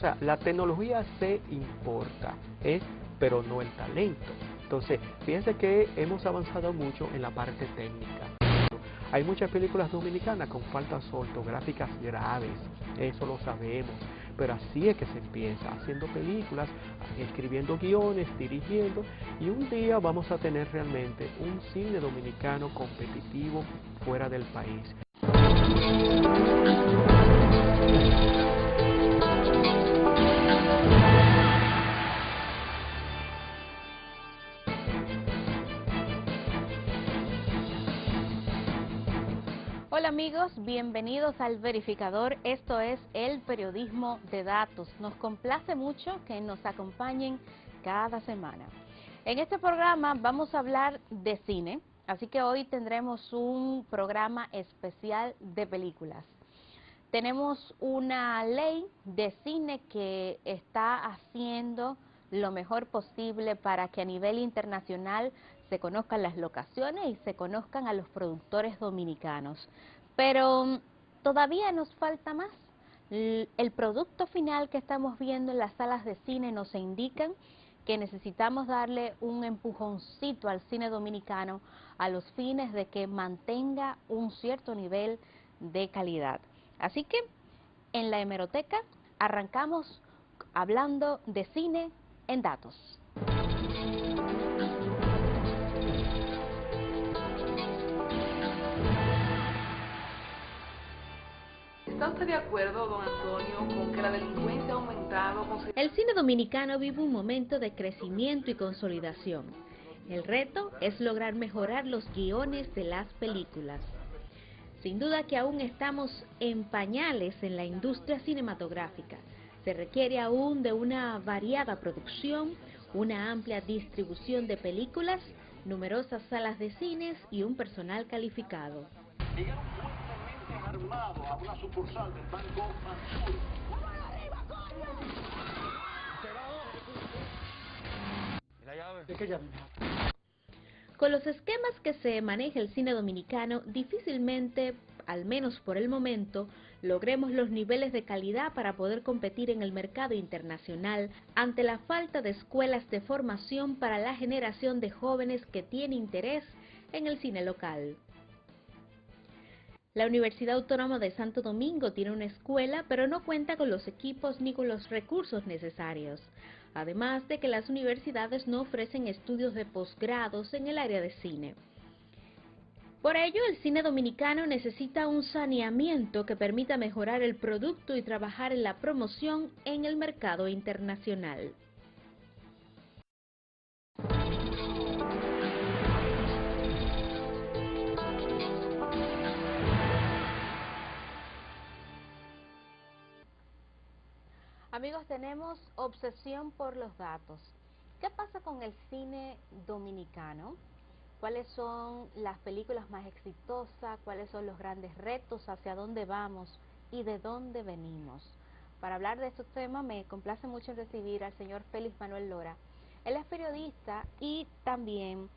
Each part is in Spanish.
sea, la tecnología se importa, pero no el talento. Entonces, fíjense que hemos avanzado mucho en la parte técnica. Hay muchas películas dominicanas con faltas ortográficas graves, eso lo sabemos, pero así es que se empieza, haciendo películas, escribiendo guiones, dirigiendo, y un día vamos a tener realmente un cine dominicano competitivo fuera del país. Hola amigos, bienvenidos al Verificador. Esto es el periodismo de datos. Nos complace mucho que nos acompañen cada semana. En este programa vamos a hablar de cine, así que hoy tendremos un programa especial de películas. Tenemos una ley de cine que está haciendo lo mejor posible para que a nivel internacional se conozcan las locaciones y se conozcan a los productores dominicanos. Pero todavía nos falta más. El producto final que estamos viendo en las salas de cine nos indican que necesitamos darle un empujoncito al cine dominicano a los fines de que mantenga un cierto nivel de calidad. Así que en la hemeroteca arrancamos hablando de cine en datos. ¿Está usted de acuerdo, don Antonio, con que la delincuencia ha aumentado? El cine dominicano vive un momento de crecimiento y consolidación. El reto es lograr mejorar los guiones de las películas. Sin duda que aún estamos en pañales en la industria cinematográfica. Se requiere aún de una variada producción, una amplia distribución de películas, numerosas salas de cines y un personal calificado. Llegaron fuertemente armados a una sucursal del Banco Mansur. Con los esquemas que se maneja el cine dominicano, difícilmente, al menos por el momento, logremos los niveles de calidad para poder competir en el mercado internacional ante la falta de escuelas de formación para la generación de jóvenes que tiene interés en el cine local. La Universidad Autónoma de Santo Domingo tiene una escuela, pero no cuenta con los equipos ni con los recursos necesarios. Además de que las universidades no ofrecen estudios de posgrados en el área de cine. Por ello, el cine dominicano necesita un saneamiento que permita mejorar el producto y trabajar en la promoción en el mercado internacional. Amigos, tenemos obsesión por los datos. ¿Qué pasa con el cine dominicano? ¿Cuáles son las películas más exitosas? ¿Cuáles son los grandes retos? ¿Hacia dónde vamos? ¿Y de dónde venimos? Para hablar de estos temas me complace mucho recibir al señor Félix Manuel Lora. Él es periodista y también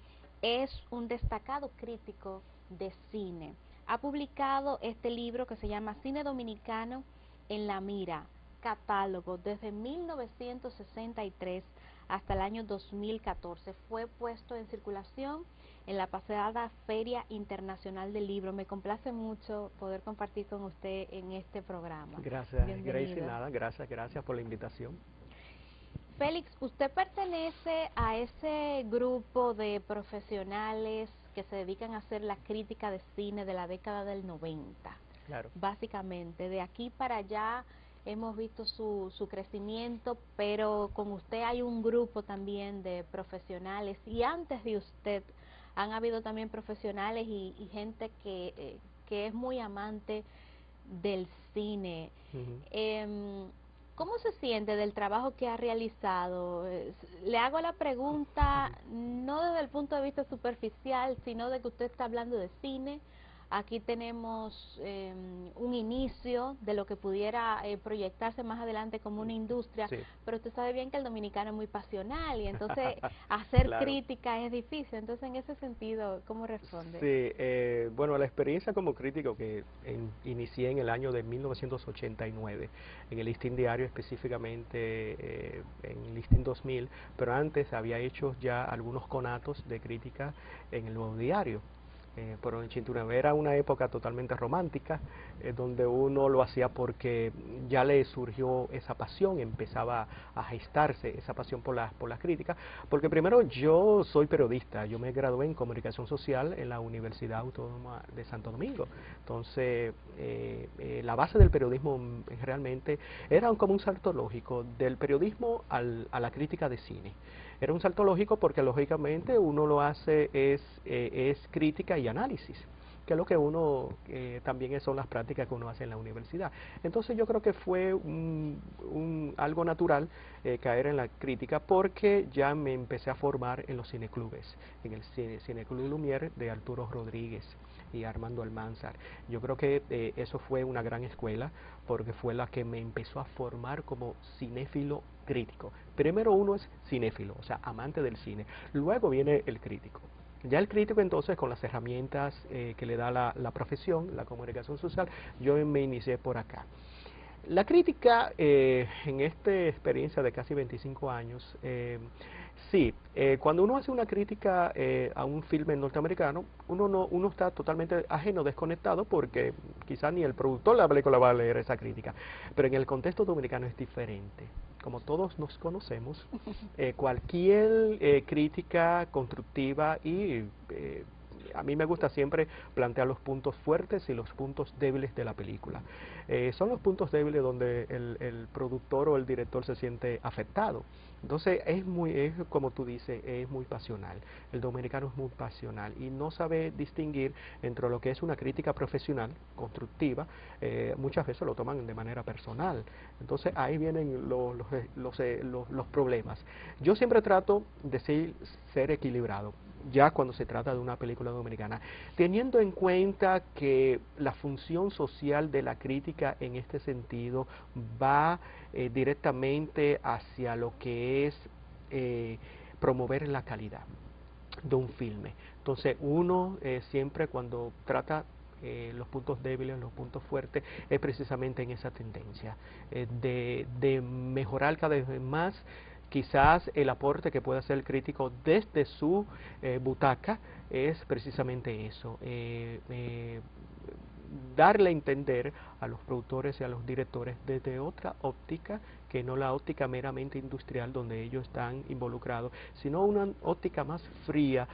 es un destacado crítico de cine. Ha publicado este libro que se llama Cine Dominicano en la Mira, catálogo desde 1963 hasta el año 2014. Fue puesto en circulación en la pasada Feria Internacional del Libro. Me complace mucho poder compartir con usted en este programa. Gracias, Bienvenido. Gracie, nada, gracias por la invitación. Félix, usted pertenece a ese grupo de profesionales que se dedican a hacer la crítica de cine de la década del 90. Claro. Básicamente, de aquí para allá hemos visto su crecimiento, pero con usted hay un grupo también de profesionales y antes de usted han habido también profesionales y gente que es muy amante del cine. ¿Cómo se siente del trabajo que ha realizado? Le hago la pregunta no desde el punto de vista superficial, sino de que usted está hablando de cine, aquí tenemos un inicio de lo que pudiera proyectarse más adelante como una industria, Sí. pero usted sabe bien que el dominicano es muy pasional y entonces hacer Claro. crítica es difícil. Entonces, en ese sentido, ¿cómo responde? Sí, bueno, la experiencia como crítico que inicié en el año de 1989, en el Listín Diario específicamente, en Listín 2000, pero antes había hecho ya algunos conatos de crítica en el Nuevo Diario. Pero en Chintureo era una época totalmente romántica, donde uno lo hacía porque ya le surgió esa pasión, empezaba a gestarse esa pasión por las críticas, porque primero yo soy periodista, yo me gradué en comunicación social en la Universidad Autónoma de Santo Domingo, entonces la base del periodismo realmente era como un salto lógico del periodismo a la crítica de cine. Era un salto lógico porque lógicamente uno lo hace es crítica y análisis, que es lo que uno también son las prácticas que uno hace en la universidad. Entonces yo creo que fue algo natural caer en la crítica porque ya me empecé a formar en los cineclubes, en el Cineclub Lumière de Arturo Rodríguez y Armando Almanzar. Yo creo que eso fue una gran escuela porque fue la que me empezó a formar como cinéfilo crítico. Primero uno es cinéfilo, o sea, amante del cine. Luego viene el crítico. Ya el crítico entonces con las herramientas que le da la profesión, la comunicación social, yo me inicié por acá. La crítica en esta experiencia de casi 25 años, sí, cuando uno hace una crítica a un filme norteamericano, uno está totalmente ajeno, desconectado, porque quizá ni el productor de la película va a leer esa crítica. Pero en el contexto dominicano es diferente. Como todos nos conocemos, cualquier crítica constructiva y a mí me gusta siempre plantear los puntos fuertes y los puntos débiles de la película. Son los puntos débiles donde el productor o el director se siente afectado. Entonces es como tú dices, es muy pasional. El dominicano es muy pasional y no sabe distinguir entre lo que es una crítica profesional, constructiva, muchas veces lo toman de manera personal. Entonces ahí vienen los problemas. Yo siempre trato de ser equilibrado, ya cuando se trata de una película dominicana, teniendo en cuenta que la función social de la crítica en este sentido va directamente hacia lo que es promover la calidad de un filme. Entonces uno siempre cuando trata los puntos débiles, los puntos fuertes, es precisamente en esa tendencia de mejorar cada vez más. Quizás el aporte que puede hacer el crítico desde su butaca es precisamente eso, darle a entender a los productores y a los directores desde otra óptica que no la óptica meramente industrial donde ellos están involucrados, sino una óptica más fría,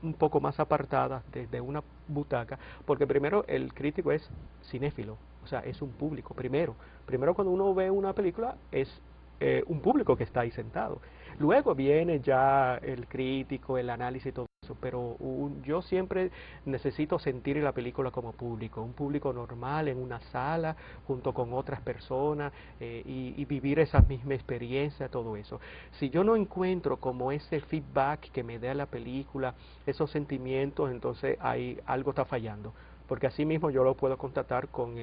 un poco más apartada desde una butaca, porque primero el crítico es cinéfilo, o sea, es un público, primero cuando uno ve una película es un público que está ahí sentado. Luego viene ya el crítico, el análisis y todo eso, pero yo siempre necesito sentir la película como público, un público normal en una sala junto con otras personas y vivir esa misma experiencia, todo eso. Si yo no encuentro como ese feedback que me da la película, esos sentimientos, entonces ahí algo está fallando. Porque así mismo yo lo puedo constatar con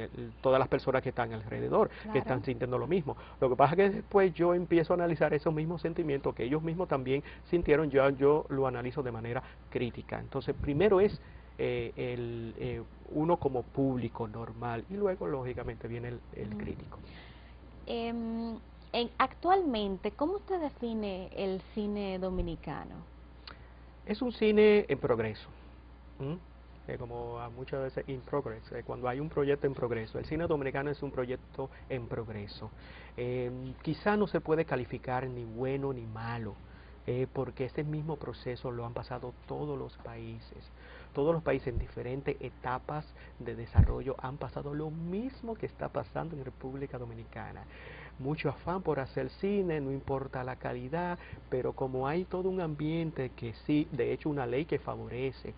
todas las personas que están alrededor, Claro. que están sintiendo lo mismo. Lo que pasa es que después yo empiezo a analizar esos mismos sentimientos que ellos mismos también sintieron, yo lo analizo de manera crítica. Entonces, primero es uno como público normal y luego, lógicamente, viene el crítico. Actualmente, ¿cómo usted define el cine dominicano? Es un cine en progreso. Como muchas veces in progress, cuando hay un proyecto en progreso. El cine dominicano es un proyecto en progreso. Quizá no se puede calificar ni bueno ni malo, porque ese mismo proceso lo han pasado todos los países. Todos los países en diferentes etapas de desarrollo han pasado lo mismo que está pasando en República Dominicana. Mucho afán por hacer cine, no importa la calidad, pero como hay todo un ambiente que sí, de hecho una ley que favorece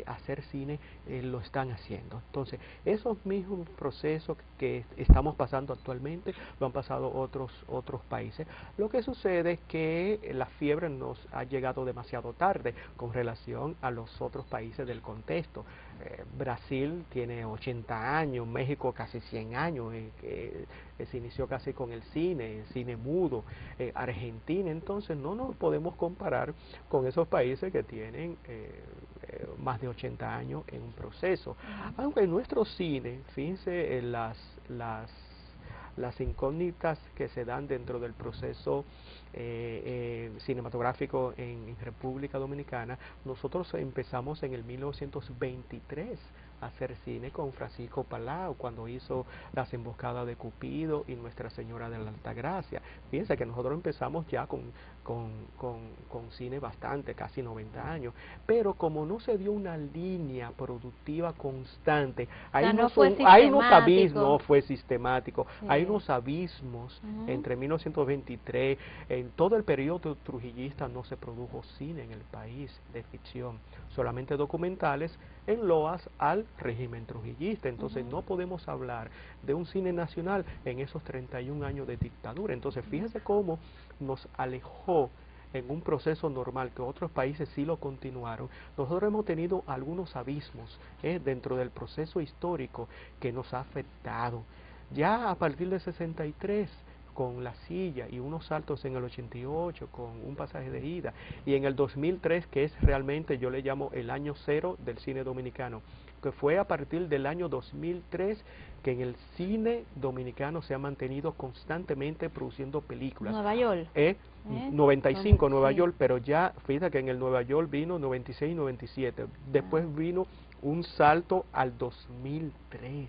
hacer cine lo están haciendo. Entonces, esos mismos procesos que estamos pasando actualmente lo han pasado otros países. Lo que sucede es que la fiebre nos ha llegado demasiado tarde con relación a los otros países del contexto. Brasil tiene 80 años, México casi 100 años, que se inició casi con el cine mudo, Argentina. Entonces no nos podemos comparar con esos países que tienen más de 80 años en un proceso. Aunque en nuestro cine, fíjense en las incógnitas que se dan dentro del proceso cinematográfico en República Dominicana. Nosotros empezamos en el 1923 a hacer cine con Francisco Palau, cuando hizo Las Emboscadas de Cupido y Nuestra Señora de la Altagracia. Fíjense que nosotros empezamos ya con cine bastante, casi 90 años, pero como no se dio una línea productiva constante, hay unos abismos, no fue sistemático, sí. Hay unos abismos entre 1923, en todo el periodo trujillista no se produjo cine en el país de ficción, solamente documentales en loas al régimen trujillista. Entonces no podemos hablar de un cine nacional en esos 31 años de dictadura. Entonces fíjense cómo nos alejó en un proceso normal, que otros países sí lo continuaron. Nosotros hemos tenido algunos abismos dentro del proceso histórico que nos ha afectado. Ya a partir del 63, con La Silla y unos saltos en el 88 con Un pasaje de ida, y en el 2003, que es realmente, yo le llamo el año cero del cine dominicano, que fue a partir del año 2003 que en el cine dominicano se ha mantenido constantemente produciendo películas. Nueva York. 95 Nueva sí. York, pero ya fíjate que en el Nueva York vino 96 y 97. Después vino un salto al 2003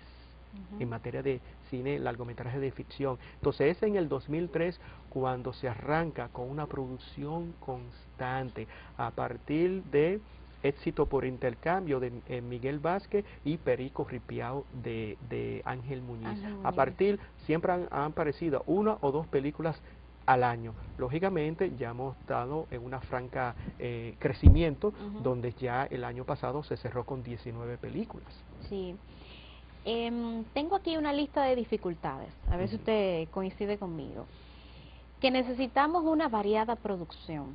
en materia de cine, largometraje de ficción. Entonces es en el 2003 cuando se arranca con una producción constante a partir de Éxito por Intercambio de Miguel Vázquez y Perico Ripiao de Ángel Muñiz. A partir, siempre han aparecido una o dos películas al año. Lógicamente ya hemos estado en una franca crecimiento, donde ya el año pasado se cerró con 19 películas. Sí. Tengo aquí una lista de dificultades, a ver si usted coincide conmigo. Que necesitamos una variada producción,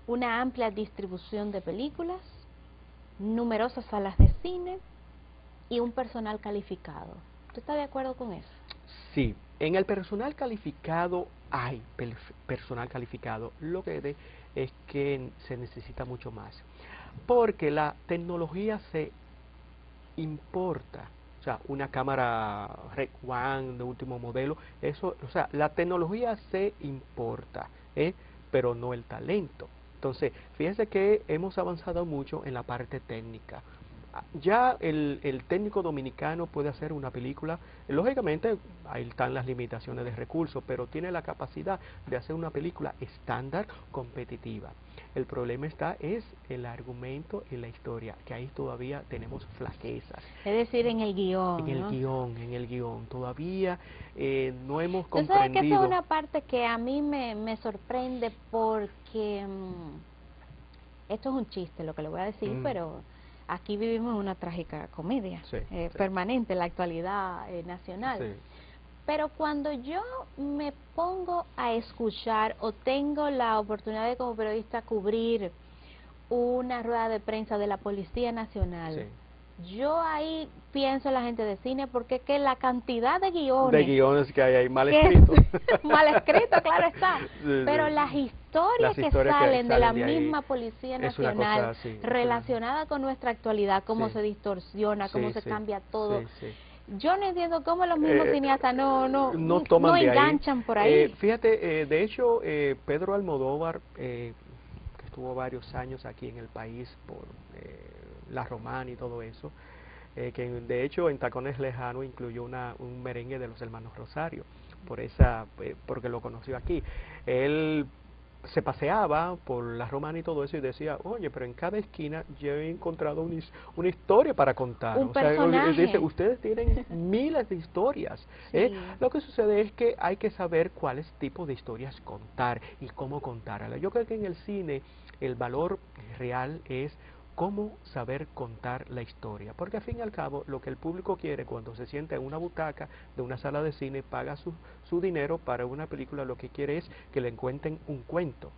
una amplia distribución de películas, numerosas salas de cine y un personal calificado. ¿Usted está de acuerdo con eso? Sí, en el personal calificado hay personal calificado. Lo que es que se necesita mucho más, porque la tecnología se importa. O sea, una cámara Red One de último modelo, eso, o sea, la tecnología se importa, pero no el talento. Entonces, fíjense que hemos avanzado mucho en la parte técnica. Ya el técnico dominicano puede hacer una película, lógicamente ahí están las limitaciones de recursos, pero tiene la capacidad de hacer una película estándar, competitiva. El problema es el argumento y la historia, que ahí todavía tenemos flaquezas. Es decir, en el guión. En el guión, todavía no hemos comprendido. ¿Tú sabes que esa es una parte que a mí me sorprende porque esto es un chiste lo que le voy a decir, pero aquí vivimos una trágica comedia permanente en la actualidad nacional. Sí. Pero cuando yo me pongo a escuchar o tengo la oportunidad de como periodista cubrir una rueda de prensa de la Policía Nacional, yo ahí pienso en la gente de cine, porque que la cantidad de guiones que hay mal escritos. Mal escrito, claro está. Pero las historias que salen de la misma Policía Nacional, relacionada con nuestra actualidad, cómo se distorsiona, cómo se cambia todo. Yo no entiendo cómo los mismos cineastas no enganchan por ahí. Fíjate, de hecho, Pedro Almodóvar, que estuvo varios años aquí en el país por La Romana y todo eso, que de hecho en Tacones Lejanos incluyó un merengue de los hermanos Rosario, porque lo conoció aquí. Él se paseaba por La Romana y todo eso y decía, oye, pero en cada esquina yo he encontrado una historia para contar. Un personaje. Dice, ustedes tienen miles de historias. Lo que sucede es que hay que saber cuáles tipos de historias contar y cómo contarlas. Yo creo que en el cine el valor real es cómo saber contar la historia, porque al fin y al cabo lo que el público quiere cuando se sienta en una butaca de una sala de cine, paga su dinero para una película, lo que quiere es que le cuenten un cuento.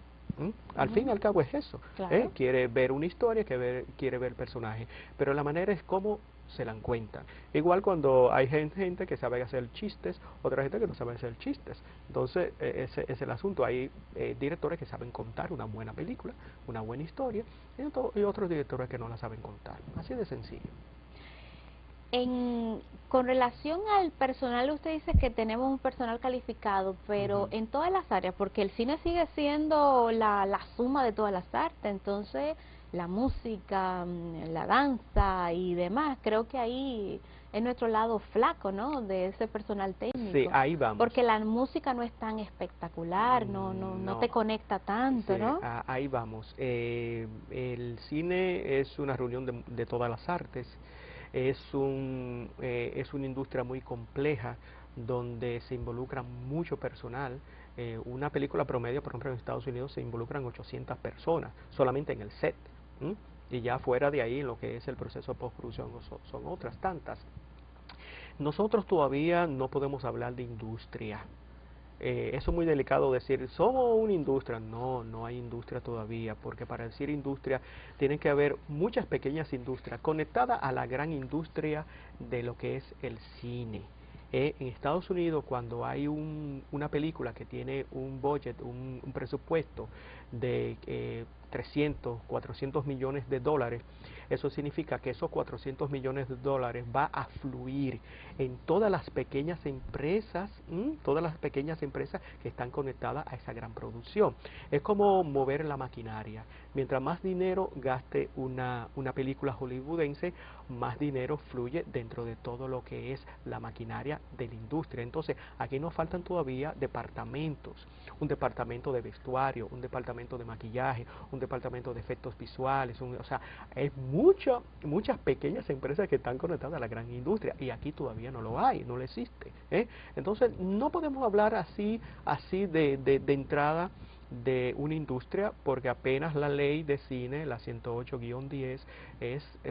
Al fin y al cabo es eso, Claro. quiere ver una historia, quiere ver personajes, pero la manera es cómo se la cuentan. Igual cuando hay gente que sabe hacer chistes, otra gente que no sabe hacer chistes. Entonces, ese es el asunto. Hay directores que saben contar una buena película, una buena historia, y otros directores que no la saben contar. Así de sencillo. Con relación al personal, usted dice que tenemos un personal calificado, pero en todas las áreas, porque el cine sigue siendo la suma de todas las artes, entonces la música, la danza y demás, creo que ahí es nuestro lado flaco, ¿no?, de ese personal técnico. Sí, ahí vamos. Porque la música no es tan espectacular, no te conecta tanto, Sí, ¿no? ahí vamos. El cine es una reunión de todas las artes. Es una industria muy compleja donde se involucra mucho personal. Una película promedio, por ejemplo, en Estados Unidos se involucran 800 personas solamente en el set. Y ya fuera de ahí, en lo que es el proceso de postproducción, son otras tantas. Nosotros todavía no podemos hablar de industria. Eso es muy delicado decir, somos una industria. No, no hay industria todavía, porque para decir industria tiene que haber muchas pequeñas industrias conectadas a la gran industria de lo que es el cine. En Estados Unidos, cuando hay una película que tiene un budget, un presupuesto de 300, 400 millones de dólares, eso significa que esos 400 millones de dólares va a fluir en todas las pequeñas empresas, que están conectadas a esa gran producción. Es como mover la maquinaria. Mientras más dinero gaste una película hollywoodense, más dinero fluye dentro de todo lo que es la maquinaria de la industria. Entonces, aquí nos faltan todavía departamentos, un departamento de vestuario, un departamento de maquillaje, un departamento de efectos visuales, o sea, hay muchas pequeñas empresas que están conectadas a la gran industria y aquí todavía no lo hay, no lo existe. Entonces, no podemos hablar así de entrada de una industria, porque apenas la ley de cine, la 108-10,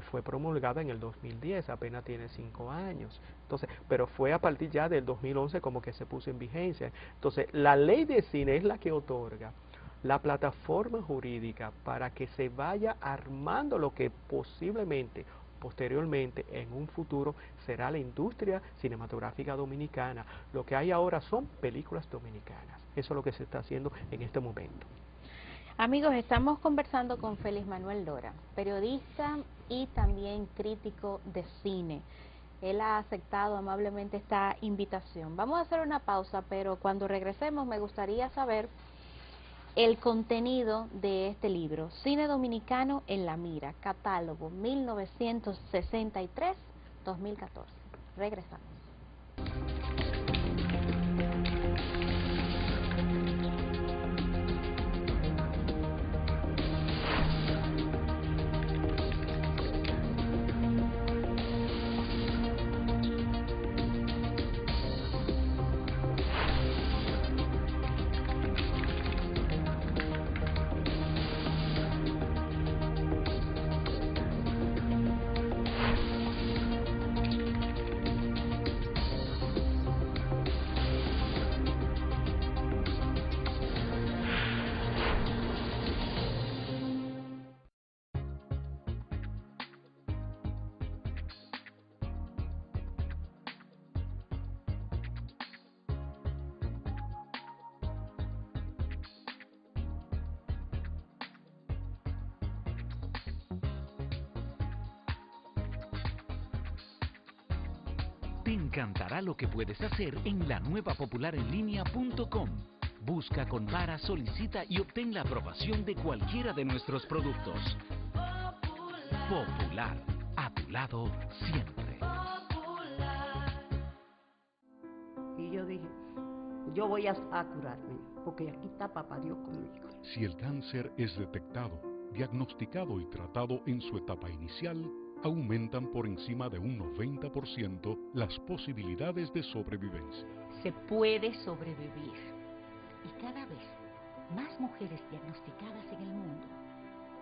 fue promulgada en el 2010, apenas tiene 5 años. Entonces, pero fue a partir ya del 2011 como que se puso en vigencia. Entonces, la ley de cine es la que otorga la plataforma jurídica para que se vaya armando lo que posteriormente, en un futuro, será la industria cinematográfica dominicana. Lo que hay ahora son películas dominicanas. Eso es lo que se está haciendo en este momento. Amigos, estamos conversando con Félix Manuel Lora, periodista y también crítico de cine. Él ha aceptado amablemente esta invitación. Vamos a hacer una pausa, pero cuando regresemos me gustaría saber el contenido de este libro, Cine Dominicano en la Mira, catálogo 1963-2014. Regresamos. Te encantará lo que puedes hacer en la nueva popularenlinea.com. Busca, compara, solicita y obtén la aprobación de cualquiera de nuestros productos. Popular, a tu lado siempre. Y yo dije, yo voy a curarme, porque aquí está papá Dios conmigo. Si el cáncer es detectado, diagnosticado y tratado en su etapa inicial, aumentan por encima de un 90% las posibilidades de sobrevivencia. Se puede sobrevivir. Y cada vez más mujeres diagnosticadas en el mundo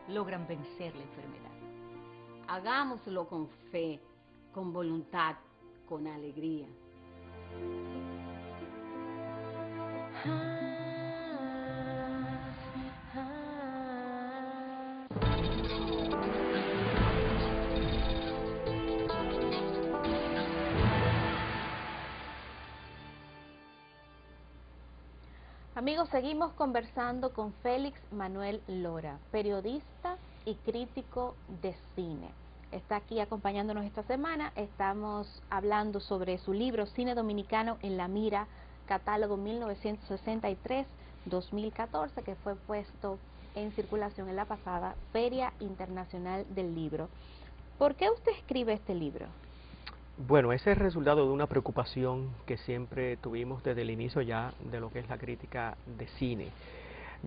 logran vencer la enfermedad. hagámoslo con fe, con voluntad, con alegría. Amigos, seguimos conversando con Félix Manuel Lora, periodista y crítico de cine. Está aquí acompañándonos esta semana. Estamos hablando sobre su libro Cine Dominicano en la Mira, catálogo 1963-2014, que fue puesto en circulación en la pasada Feria Internacional del Libro. ¿Por qué usted escribe este libro? Bueno, ese es el resultado de una preocupación que siempre tuvimos desde el inicio ya de lo que es la crítica de cine.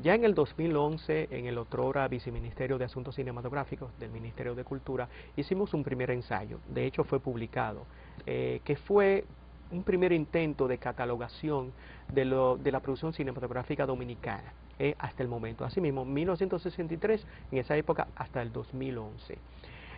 Ya en el 2011, en el otrora Viceministerio de Asuntos Cinematográficos del Ministerio de Cultura, hicimos un primer ensayo, de hecho fue publicado, que fue un primer intento de catalogación de la producción cinematográfica dominicana hasta el momento. Asimismo, 1963, en esa época, hasta el 2011.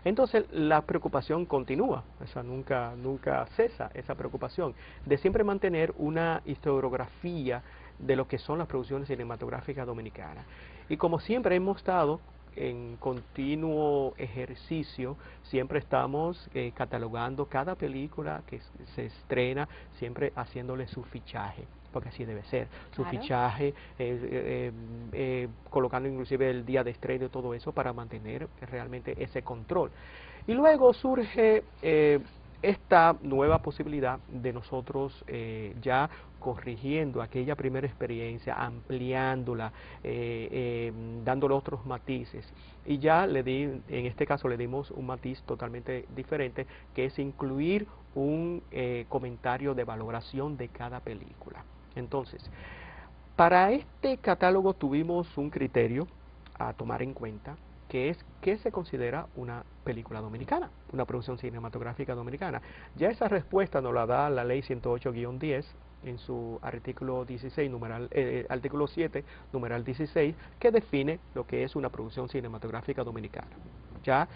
Entonces la preocupación continúa, nunca cesa esa preocupación de siempre mantener una historiografía de lo que son las producciones cinematográficas dominicanas. Y como siempre hemos estado en continuo ejercicio, siempre estamos catalogando cada película que se estrena, siempre haciéndole su fichaje, porque así debe ser, su fichaje, colocando inclusive el día de estreno y todo eso para mantener realmente ese control. Y luego surge esta nueva posibilidad de nosotros ya corrigiendo aquella primera experiencia, ampliándola, dándole otros matices. Y ya en este caso le dimos un matiz totalmente diferente, que es incluir un comentario de valoración de cada película. Entonces, para este catálogo tuvimos un criterio a tomar en cuenta, que es qué se considera una película dominicana, una producción cinematográfica dominicana. Ya esa respuesta nos la da la ley 108-10 en su artículo 16, artículo 7, numeral 16, que define lo que es una producción cinematográfica dominicana. Ya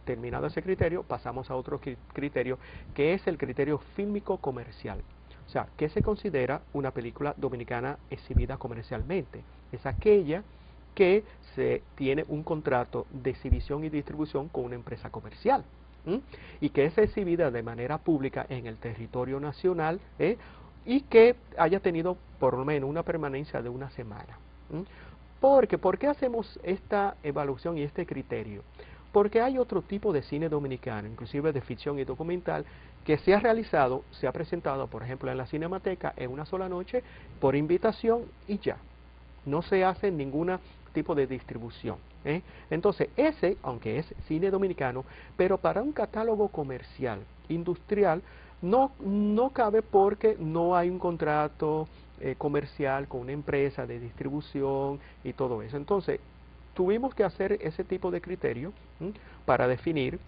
terminado ese criterio, pasamos a otro criterio, que es el criterio fílmico comercial. O sea, ¿qué se considera una película dominicana exhibida comercialmente? Es aquella que se tiene un contrato de exhibición y distribución con una empresa comercial y que es exhibida de manera pública en el territorio nacional y que haya tenido por lo menos una permanencia de una semana. ¿Por qué hacemos esta evaluación y este criterio? Porque hay otro tipo de cine dominicano, inclusive de ficción y documental, que se ha realizado, se ha presentado, por ejemplo, en la Cinemateca en una sola noche, por invitación y ya. No se hace ningún tipo de distribución. Entonces, ese, aunque es cine dominicano, pero para un catálogo comercial, industrial, no cabe porque no hay un contrato comercial con una empresa de distribución y todo eso. Entonces, tuvimos que hacer ese tipo de criterio para definir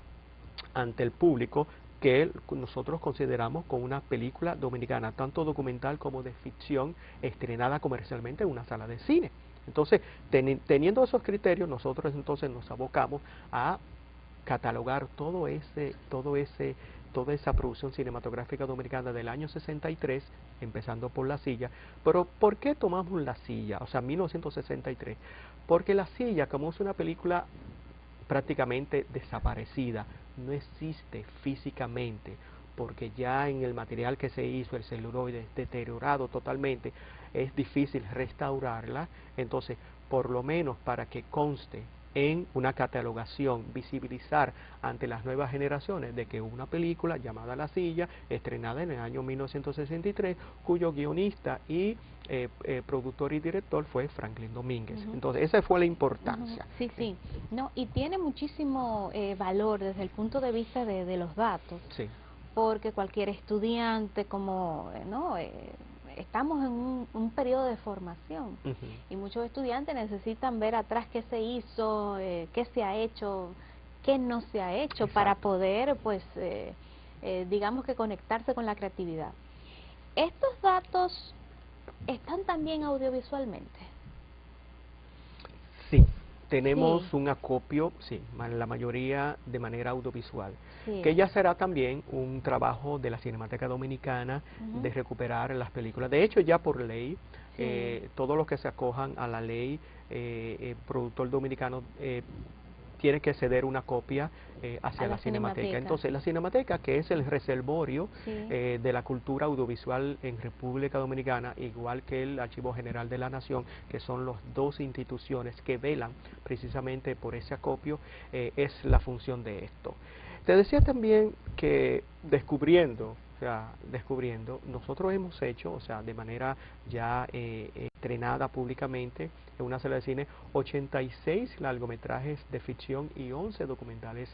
ante el público que nosotros consideramos como una película dominicana, tanto documental como de ficción, estrenada comercialmente en una sala de cine. Entonces, teniendo esos criterios, nosotros entonces nos abocamos a catalogar toda esa producción cinematográfica dominicana del año 63, empezando por La Silla. Pero, ¿por qué tomamos La Silla? O sea, 1963. Porque La Silla, como es una película prácticamente desaparecida, no existe físicamente, porque ya en el material que se hizo, el celuloide deteriorado totalmente, es difícil restaurarla. Entonces, por lo menos para que conste en una catalogación, visibilizar ante las nuevas generaciones de que una película llamada La Silla, estrenada en el año 1963, cuyo guionista y productor y director fue Franklin Domínguez. Entonces, esa fue la importancia. Sí, sí. No, y tiene muchísimo valor desde el punto de vista de los datos. Sí. Porque cualquier estudiante, como estamos en un periodo de formación y muchos estudiantes necesitan ver atrás qué se hizo, qué se ha hecho, qué no se ha hecho. Exacto. Para poder, pues, digamos que conectarse con la creatividad. ¿Estos datos están también audiovisualmente? Sí, Tenemos Sí. un acopio, sí, la mayoría de manera audiovisual, Sí. que ya será también un trabajo de la Cinemateca Dominicana Ujú. de recuperar las películas. De hecho, ya por ley, Sí. todos los que se acojan a la ley, productor dominicano tiene que ceder una copia hacia A la la Cinemateca. Cinemateca. Entonces, la Cinemateca, que es el reservorio Sí. de la cultura audiovisual en República Dominicana, igual que el Archivo General de la Nación, que son las dos instituciones que velan precisamente por ese acopio, es la función de esto. Te decía también que descubriendo, nosotros hemos hecho, o sea, de manera ya estrenada públicamente en una sala de cine, 86 largometrajes de ficción y 11 documentales,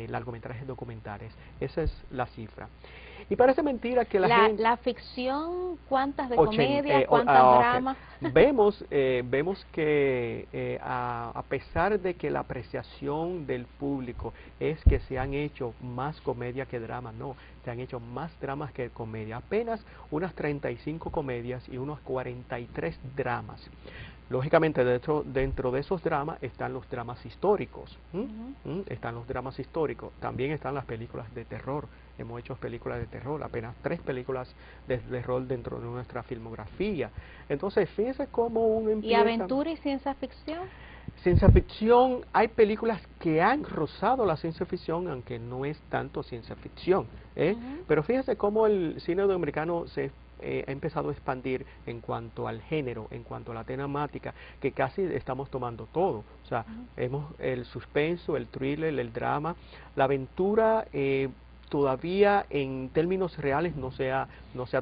largometrajes documentales. Esa es la cifra. Y parece mentira que la gente... La ficción, ¿cuántas de 80, comedia, cuántas ok. dramas? Vemos que a pesar de que la apreciación del público es que se han hecho más comedia que drama, no, se han hecho más dramas que comedia, apenas unas 35 comedias y unos 43 dramas. Lógicamente dentro de esos dramas están los dramas históricos, están los dramas históricos, también están las películas de terror. Hemos hecho películas de terror, apenas 3 películas de terror dentro de nuestra filmografía. Entonces, fíjense cómo uno ¿Y empieza... aventura y ciencia ficción? Ciencia ficción, hay películas que han rozado la ciencia ficción, aunque no es tanto ciencia ficción. Pero fíjense cómo el cine dominicano se ha empezado a expandir en cuanto al género, en cuanto a la temática, que casi estamos tomando todo. O sea, hemos el suspenso, el thriller, el drama, la aventura. Todavía en términos reales no se ha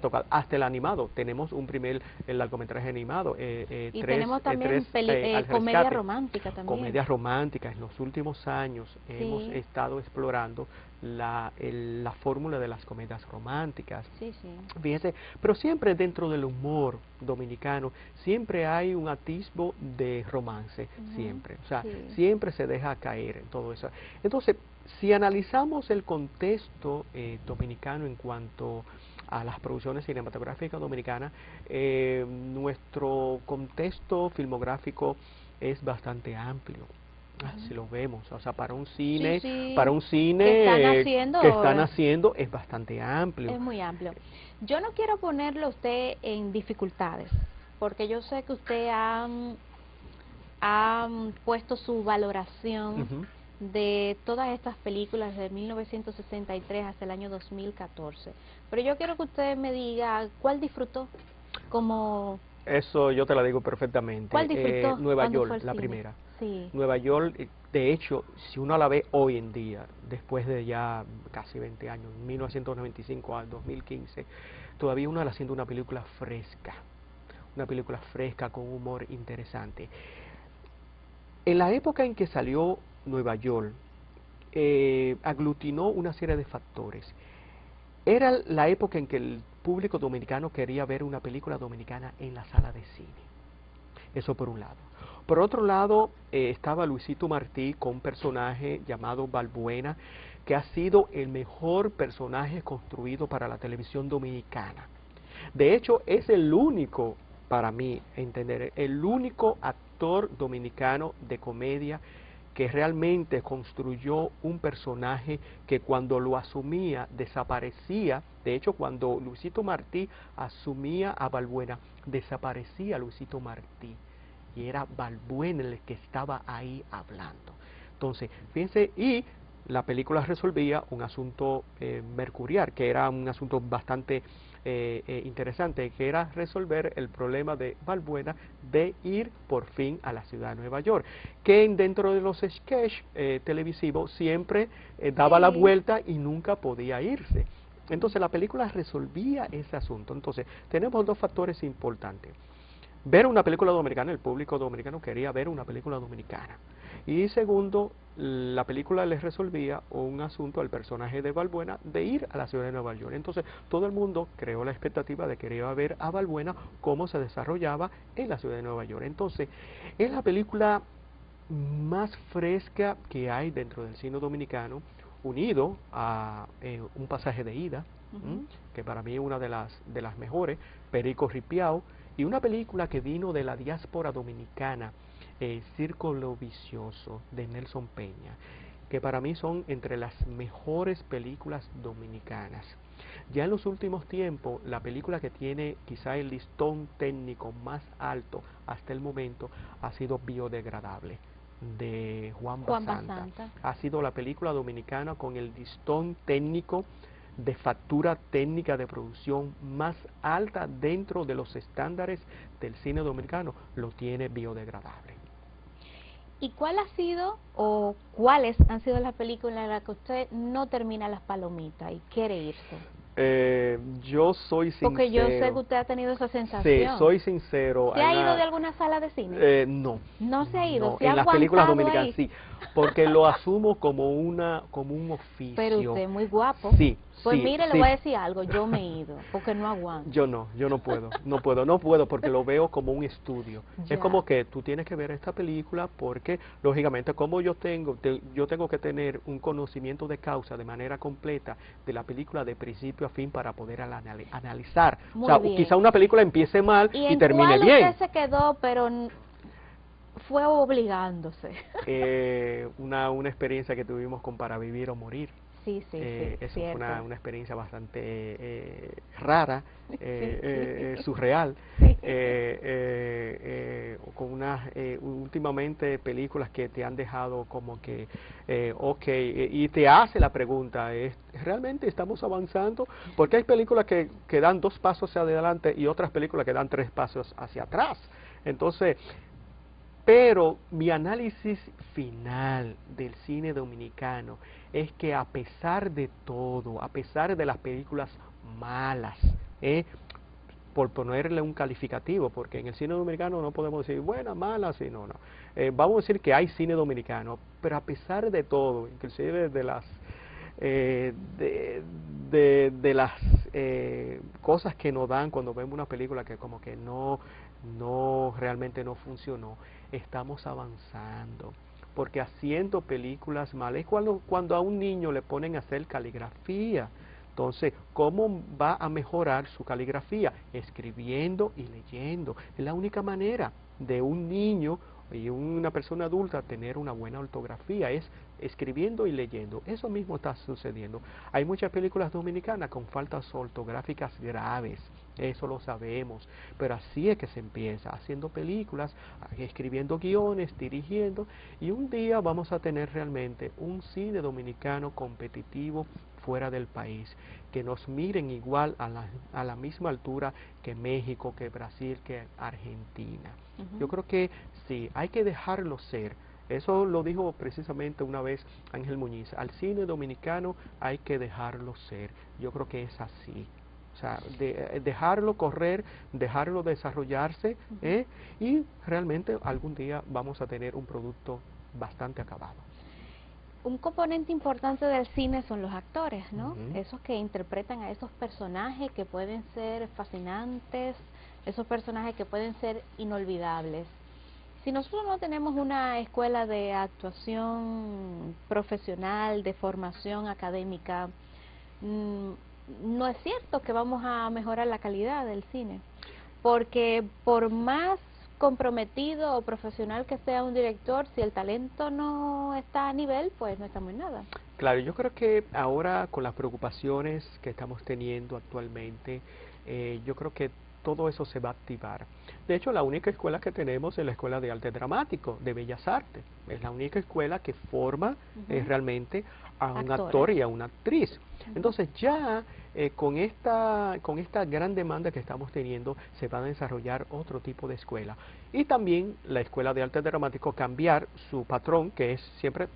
tocado. Hasta el animado, tenemos un primer largometraje animado. Y tenemos también comedia romántica también. Comedia romántica. En los últimos años hemos Sí. estado explorando la fórmula de las comedias románticas. Sí, sí. Fíjense, pero siempre dentro del humor dominicano, siempre hay un atisbo de romance, siempre. O sea, Sí. siempre se deja caer en todo eso. Entonces, si analizamos el contexto dominicano en cuanto a las producciones cinematográficas dominicanas, nuestro contexto filmográfico es bastante amplio. Si lo vemos, o sea, para un cine, Sí. que están haciendo es bastante amplio. Es muy amplio. Yo no quiero ponerle a usted en dificultades, porque yo sé que usted ha puesto su valoración de todas estas películas de 1963 hasta el año 2014. Pero yo quiero que usted me diga cuál disfrutó como... Eso yo te la digo perfectamente. ¿Cuál disfrutó? Nueva ¿Cuándo fue York, al la cine? primera. Sí. Nueva York, de hecho, si uno la ve hoy en día, después de ya casi 20 años, 1995 al 2015, todavía uno la siente una película fresca con humor interesante. En la época en que salió Nueva York, aglutinó una serie de factores. Era la época en que el público dominicano quería ver una película dominicana en la sala de cine. Eso por un lado. Por otro lado, estaba Luisito Martí con un personaje llamado Balbuena, que ha sido el mejor personaje construido para la televisión dominicana. De hecho, es el único, para mí entender, el único actor dominicano de comedia que realmente construyó un personaje que cuando lo asumía desaparecía. De hecho, cuando Luisito Martí asumía a Balbuena, desaparecía Luisito Martí y era Balbuena el que estaba ahí hablando. Entonces, fíjense, y la película resolvía un asunto mercurial, que era un asunto bastante interesante, que era resolver el problema de Balbuena de ir por fin a la ciudad de Nueva York, que dentro de los sketches televisivos siempre daba la vuelta y nunca podía irse. Entonces la película resolvía ese asunto. Entonces tenemos dos factores importantes. Ver una película dominicana, el público dominicano quería ver una película dominicana. Y segundo, la película les resolvía un asunto al personaje de Balbuena de ir a la ciudad de Nueva York. Entonces todo el mundo creó la expectativa de querer ver a Balbuena cómo se desarrollaba en la ciudad de Nueva York. Entonces es la película más fresca que hay dentro del cine dominicano, unido a Un pasaje de ida, que para mí es una de las mejores, Perico Ripiao, y una película que vino de la diáspora dominicana, Círculo Vicioso de Nelson Peña, que para mí son entre las mejores películas dominicanas. Ya en los últimos tiempos, la película que tiene quizá el listón técnico más alto hasta el momento ha sido Biodegradable, de Juan Basanta. Ha sido la película dominicana con el listón técnico de factura técnica de producción más alta dentro de los estándares del cine dominicano, lo tiene Biodegradable. ¿Y cuál ha sido o cuáles han sido las películas en las que usted no termina las palomitas y quiere irse? Yo soy sincero. Porque yo sé que usted ha tenido esa sensación. Sí, soy sincero. ¿Se ha ido de alguna sala de cine? No. ¿No se ha ido? No, ¿Se ha en las películas dominicanas ahí? sí, porque lo asumo como un oficio. Pero usted es muy guapo. Sí. Pues sí, mire, sí. le voy a decir algo, yo me he ido, porque no aguanto. Yo no puedo porque lo veo como un estudio. Ya. Es como que tú tienes que ver esta película porque, lógicamente, como yo tengo que tener un conocimiento de causa de manera completa de la película de principio a fin para poder analizar. Muy o sea, bien. quizá una película empiece mal y termine bien. ¿Y en cuál usted se quedó, pero fue obligándose? Una experiencia que tuvimos con Para Vivir o Morir. Sí, eso cierto. fue una experiencia bastante rara, surreal, Sí. con unas últimamente películas que te han dejado como que, y te hace la pregunta, ¿realmente estamos avanzando? Porque hay películas que dan 2 pasos hacia adelante y otras películas que dan 3 pasos hacia atrás. Entonces, pero mi análisis final del cine dominicano es que a pesar de todo, a pesar de las películas malas, por ponerle un calificativo, porque en el cine dominicano no podemos decir buena, mala, sí, no. Vamos a decir que hay cine dominicano, pero a pesar de todo, inclusive de las de las cosas que nos dan cuando vemos una película que como que no realmente no funcionó, estamos avanzando, porque haciendo películas malas es cuando a un niño le ponen a hacer caligrafía. Entonces, ¿cómo va a mejorar su caligrafía? Escribiendo y leyendo. Es la única manera de un niño y una persona adulta tener una buena ortografía, es escribiendo y leyendo. Eso mismo está sucediendo. Hay muchas películas dominicanas con faltas ortográficas graves, eso lo sabemos, pero así es que se empieza, haciendo películas, escribiendo guiones, dirigiendo, y un día vamos a tener realmente un cine dominicano competitivo fuera del país, que nos miren igual a la misma altura que México, que Brasil, que Argentina. Yo creo que sí, hay que dejarlo ser. Eso lo dijo precisamente una vez Ángel Muñiz. Al cine dominicano hay que dejarlo ser. Yo creo que es así. O sea, dejarlo correr, dejarlo desarrollarse, y realmente algún día vamos a tener un producto bastante acabado. Un componente importante del cine son los actores, ¿no? Esos que interpretan a esos personajes que pueden ser fascinantes, esos personajes que pueden ser inolvidables. Si nosotros no tenemos una escuela de actuación profesional, de formación académica, no es cierto que vamos a mejorar la calidad del cine, porque por más comprometido o profesional que sea un director, si el talento no está a nivel, pues no estamos en nada. Claro, yo creo que ahora con las preocupaciones que estamos teniendo actualmente, yo creo que todo eso se va a activar. De hecho, la única escuela que tenemos es la Escuela de Arte Dramático de Bellas Artes. Es la única escuela que forma realmente a un actor y a una actriz. Entonces ya con esta gran demanda que estamos teniendo, se va a desarrollar otro tipo de escuela. Y también la Escuela de Arte Dramático cambiar su patrón, que es siempre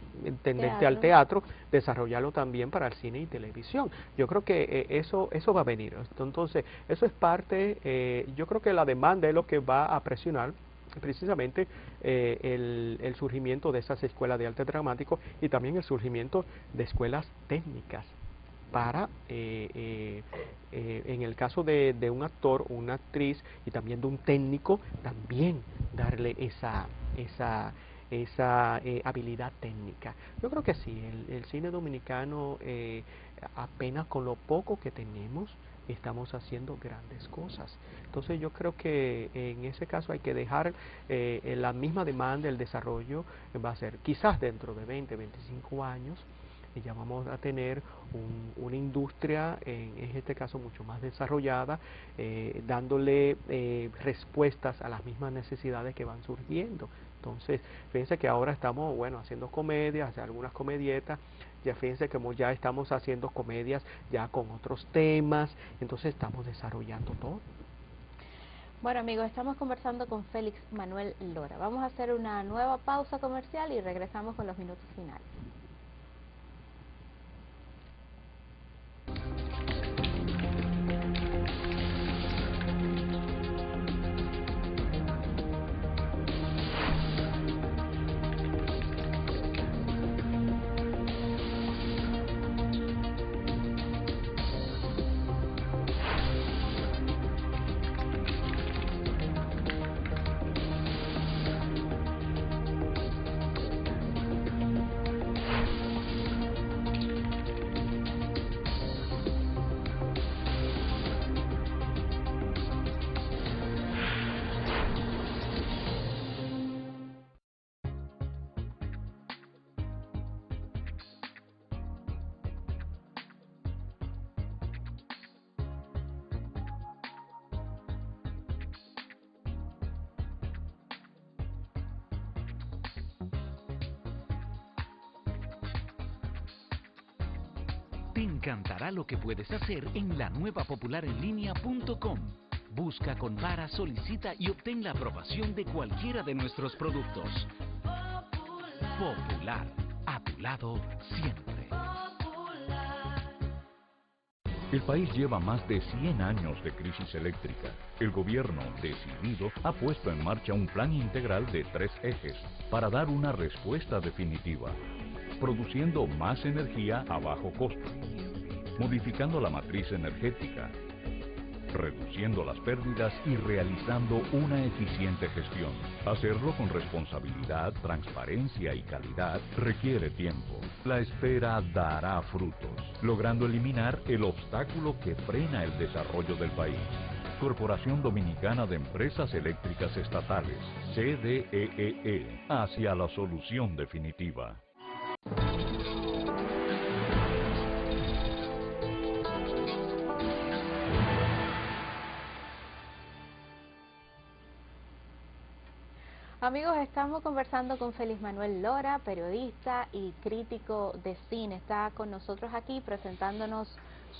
tendente al teatro, desarrollarlo también para el cine y televisión. Yo creo que eso va a venir. Entonces, eso es parte, yo creo que la demanda es lo que va a presionar precisamente el surgimiento de esas escuelas de arte dramático y también el surgimiento de escuelas técnicas para, en el caso de un actor o una actriz y también de un técnico, también darle esa habilidad técnica. Yo creo que sí, el cine dominicano apenas con lo poco que tenemos, estamos haciendo grandes cosas. Entonces yo creo que en ese caso hay que dejar la misma demanda, el desarrollo va a ser quizás dentro de 20, 25 años, ya vamos a tener una industria, en este caso mucho más desarrollada, dándole respuestas a las mismas necesidades que van surgiendo. Entonces, fíjense que ahora estamos, bueno, haciendo comedias, algunas comedietas, ya fíjense que ya estamos haciendo comedias ya con otros temas, entonces estamos desarrollando todo. Bueno amigos, estamos conversando con Félix Manuel Lora. Vamos a hacer una nueva pausa comercial y regresamos con los minutos finales. Te encantará lo que puedes hacer en la nueva popularenlinea.com. Busca, compara, solicita y obtén la aprobación de cualquiera de nuestros productos. Popular, a tu lado siempre. El país lleva más de 100 años de crisis eléctrica. El gobierno, decidido, ha puesto en marcha un plan integral de 3 ejes para dar una respuesta definitiva, produciendo más energía a bajo costo, modificando la matriz energética, reduciendo las pérdidas y realizando una eficiente gestión. Hacerlo con responsabilidad, transparencia y calidad requiere tiempo. La espera dará frutos, logrando eliminar el obstáculo que frena el desarrollo del país. Corporación Dominicana de Empresas Eléctricas Estatales, CDEE, hacia la solución definitiva. Amigos, estamos conversando con Félix Manuel Lora, periodista y crítico de cine. Está con nosotros aquí presentándonos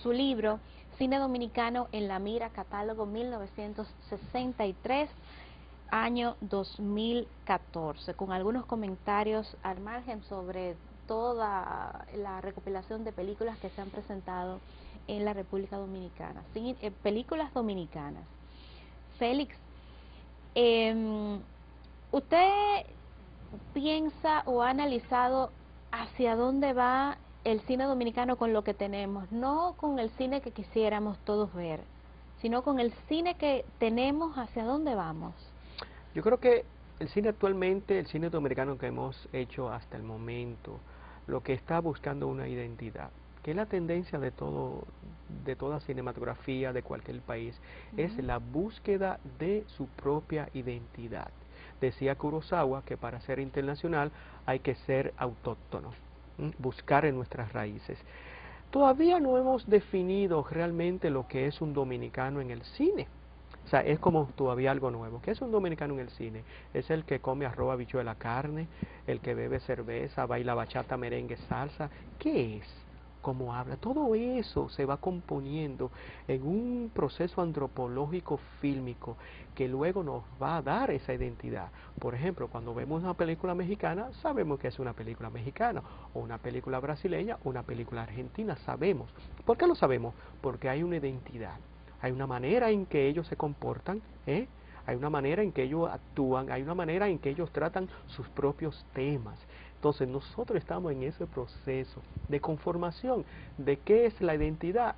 su libro Cine Dominicano en la Mira, catálogo 1963, año 2014, con algunos comentarios al margen sobre toda la recopilación de películas que se han presentado en la República Dominicana, películas dominicanas. Félix, ¿usted piensa o ha analizado hacia dónde va el cine dominicano con lo que tenemos? No con el cine que quisiéramos todos ver, sino con el cine que tenemos, ¿hacia dónde vamos? Yo creo que el cine actualmente, el cine dominicano que hemos hecho hasta el momento, lo que está buscando una identidad, que es la tendencia de toda cinematografía de cualquier país, es la búsqueda de su propia identidad. Decía Kurosawa que para ser internacional hay que ser autóctono, buscar en nuestras raíces. Todavía no hemos definido realmente lo que es un dominicano en el cine. O sea, es como todavía algo nuevo. ¿Qué es un dominicano en el cine? Es el que come arroz, habichuela, carne, el que bebe cerveza, baila bachata, merengue, salsa. ¿Qué es? ¿Cómo habla? Todo eso se va componiendo en un proceso antropológico fílmico que luego nos va a dar esa identidad. Por ejemplo, cuando vemos una película mexicana, sabemos que es una película mexicana, o una película brasileña, o una película argentina, sabemos. ¿Por qué lo sabemos? Porque hay una identidad. Hay una manera en que ellos se comportan, hay una manera en que ellos actúan, hay una manera en que ellos tratan sus propios temas. Entonces nosotros estamos en ese proceso de conformación de qué es la identidad